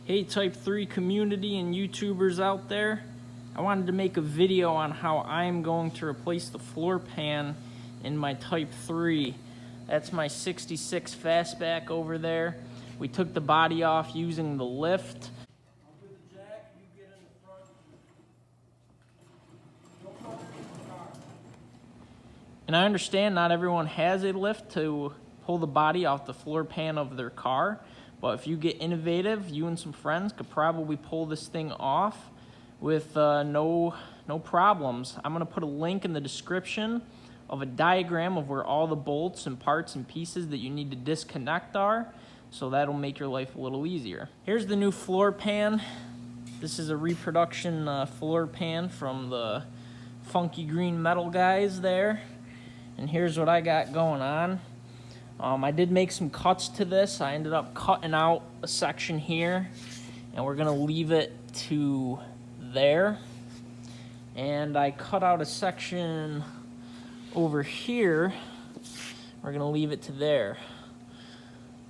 Hey Type 3 community and YouTubers out there, I wanted to make a video on how I'm going to replace the floor pan in my Type 3. That's my 66 Fastback over there. We took the body off using the lift. I'll put the jack, you get in the front. Don't cover the car. And I understand not everyone has a lift to pull the body off the floor pan of their car. But if you get innovative, you and some friends could probably pull this thing off with no problems. I'm gonna put a link in the description of a diagram of where all the bolts and parts and pieces that you need to disconnect are, so that'll make your life a little easier. Here's the new floor pan. This is a reproduction floor pan from the funky green metal guys there. And here's what I got going on. I did make some cuts to this. I ended up cutting out a section here, and we're gonna leave it to there. And I cut out a section over here. We're gonna leave it to there.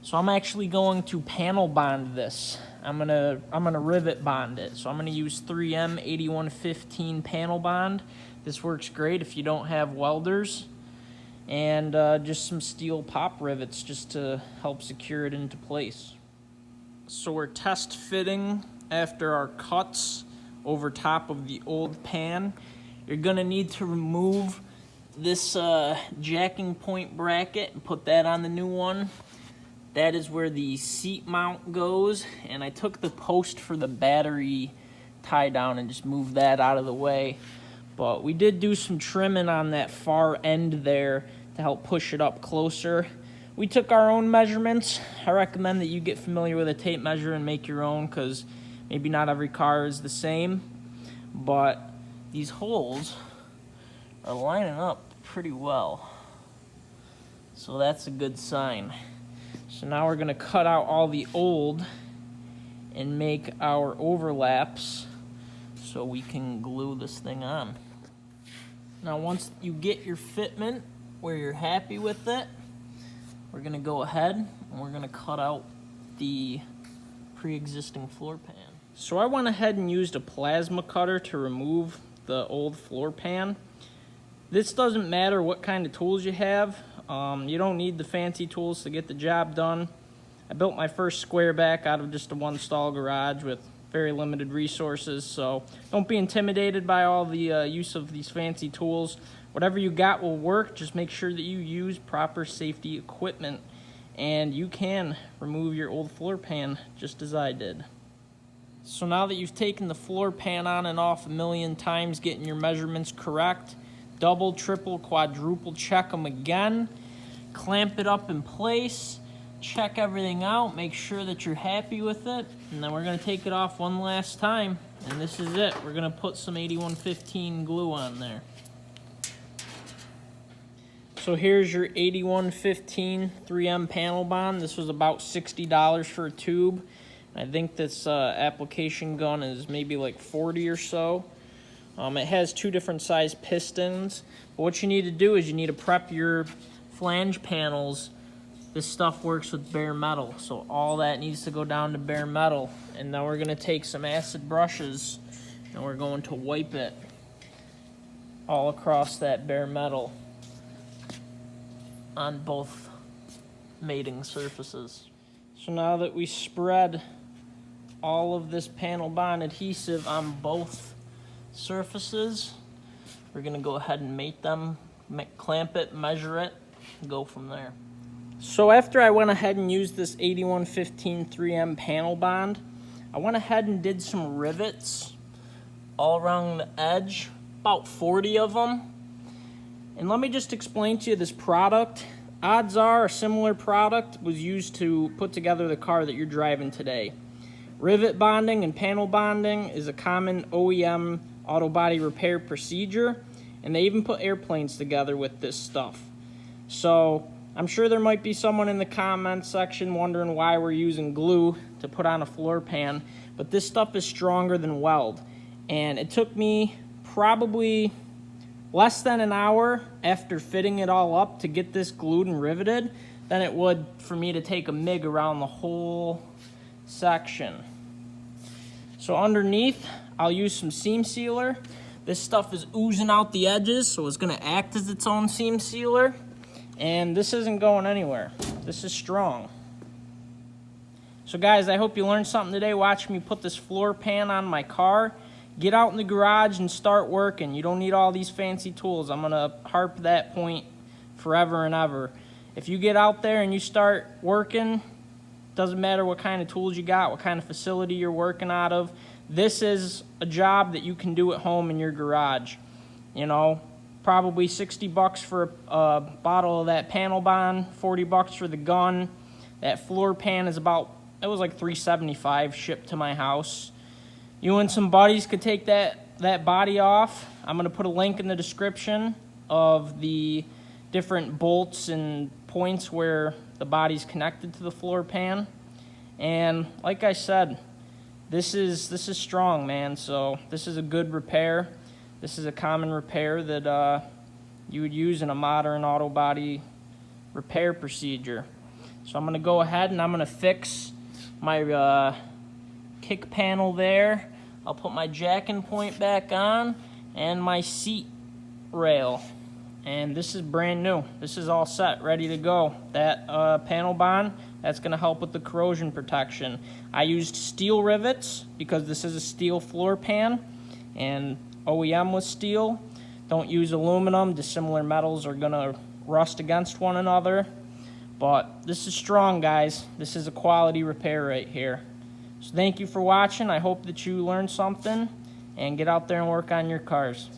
So I'm actually going to panel bond this. I'm gonna rivet bond it. So I'm gonna use 3M 8115 panel bond. This works great if you don't have welders. And just some steel pop rivets just to help secure it into place. So we're test fitting after our cuts over top of the old pan. You're gonna need to remove this jacking point bracket and put that on the new one. That is where the seat mount goes, and I took the post for the battery tie down and just moved that out of the way. But we did do some trimming on that far end there to help push it up closer. We took our own measurements. I recommend that you get familiar with a tape measure and make your own, because maybe not every car is the same. But these holes are lining up pretty well, so that's a good sign. So now we're gonna cut out all the old and make our overlaps so we can glue this thing on. Now once you get your fitment where you're happy with it, we're gonna go ahead and we're gonna cut out the pre-existing floor pan. So I went ahead and used a plasma cutter to remove the old floor pan. This doesn't matter what kind of tools you have. You don't need the fancy tools to get the job done. I built my first square back out of just a one stall garage with very limited resources, so don't be intimidated by all the use of these fancy tools. Whatever you got will work. Just make sure that you use proper safety equipment, and you can remove your old floor pan just as I did. So now that you've taken the floor pan on and off a million times, getting your measurements correct, double, triple, quadruple check them again, clamp it up in place, check everything out, make sure that you're happy with it, and then we're going to take it off one last time, and this is it. We're going to put some 8115 glue on there. So here's your 8115 3M panel bond. This was about $60 for a tube. I think this application gun is maybe like 40 or so. It has two different size pistons. But what you need to do is you need to prep your flange panels. This stuff works with bare metal, so all that needs to go down to bare metal. And now we're gonna take some acid brushes and we're going to wipe it all across that bare metal on both mating surfaces. So now that we spread all of this panel bond adhesive on both surfaces, we're gonna go ahead and mate them, clamp it, measure it, and go from there. So after I went ahead and used this 8115 3M panel bond, I went ahead and did some rivets all around the edge, about 40 of them. And let me just explain to you this product. Odds are a similar product was used to put together the car that you're driving today. Rivet bonding and panel bonding is a common OEM auto body repair procedure, and they even put airplanes together with this stuff. So I'm sure there might be someone in the comments section wondering why we're using glue to put on a floor pan, but this stuff is stronger than weld. And it took me probably less than an hour after fitting it all up to get this glued and riveted than it would for me to take a MIG around the whole section. So underneath, I'll use some seam sealer. This stuff is oozing out the edges, so it's gonna act as its own seam sealer. And this isn't going anywhere. This is strong. So guys, I hope you learned something today watching me put this floor pan on my car. Get out in the garage and start working. You don't need all these fancy tools. I'm gonna harp that point forever and ever. If you get out there and you start working, doesn't matter what kind of tools you got, what kind of facility you're working out of, this is a job that you can do at home in your garage. You know, probably 60 bucks for a bottle of that panel bond, 40 bucks for the gun. That floor pan is about, it was like $3.75 shipped to my house. You and some buddies could take that body off. I'm gonna put a link in the description of the different bolts and points where the body's connected to the floor pan. And like I said, this is strong, man. So this is a good repair. This is a common repair that you would use in a modern auto body repair procedure. So I'm gonna go ahead and I'm gonna fix my kick panel there. I'll put my jacking point back on and my seat rail. And this is brand new. This is all set, ready to go. That panel bond, that's gonna help with the corrosion protection. I used steel rivets because this is a steel floor pan and OEM was steel. Don't use aluminum. Dissimilar metals are gonna rust against one another. But this is strong, guys. This is a quality repair right here. So thank you for watching. I hope that you learned something and get out there and work on your cars.